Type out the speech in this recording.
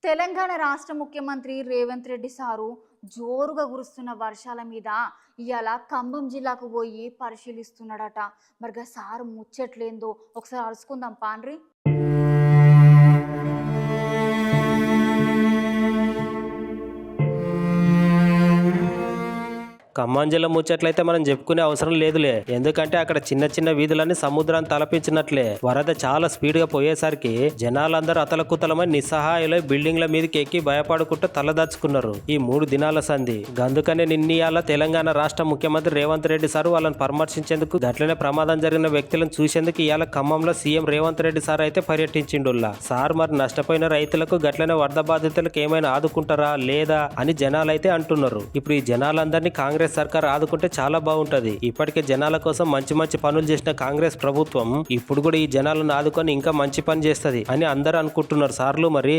తెలంగాణ రాష్ట్ర ముఖ్యమంత్రి రేవంత్ రెడ్డి సారు జోరుగా కురుస్తున్న వర్షాల మీద ఇవాళ ఖమ్మం జిల్లాకు పోయి పరిశీలిస్తున్నాడట. మరి సారు ముచ్చట్లేందో ఒకసారి అరుచుకుందాం పాండ్రి. ఖమ్మం జిల్లా ముచ్చట్లయితే మనం చెప్పుకునే అవసరం లేదులే. ఎందుకంటే అక్కడ చిన్న చిన్న వీధులన్నీ సముద్రాన్ని తలపించినట్లే. వరద చాలా స్పీడ్ గా పోయేసరికి జనాలందరూ అతలకుతలమై నిస్సహాయులై బిల్డింగ్ల మీదకి ఎక్కి భయపడుకుంటూ తలదాచుకున్నారు ఈ 3 దినాల సంధి. అందుకనే నిన్నీయాల తెలంగాణ రాష్ట్ర ముఖ్యమంత్రి రేవంత్ రెడ్డి సార్ వాళ్ళని పరామర్శించేందుకు, గట్లనే ప్రమాదం జరిగిన వ్యక్తులను చూసేందుకు ఇవాళ ఖమ్మంలో సీఎం రేవంత్ రెడ్డి సార్ అయితే పర్యటించిండుల్లా. సార్ మరి నష్టపోయిన రైతులకు, గట్లనే వరద బాధితులకు ఏమైనా ఆదుకుంటారా లేదా అని జనాలైతే అంటున్నారు. ఇప్పుడు ఈ జనాలందరినీ కాంగ్రెస్ సర్కార్ ఆదుకుంటే చాలా బాగుంటది. ఇప్పటికే జనాల కోసం మంచి మంచి పనులు చేసిన కాంగ్రెస్ ప్రభుత్వం ఇప్పుడు కూడా ఈ జనాలను ఆదుకొని ఇంకా మంచి పని చేస్తది అని అందరూ అనుకుంటున్నారు సార్లు. మరి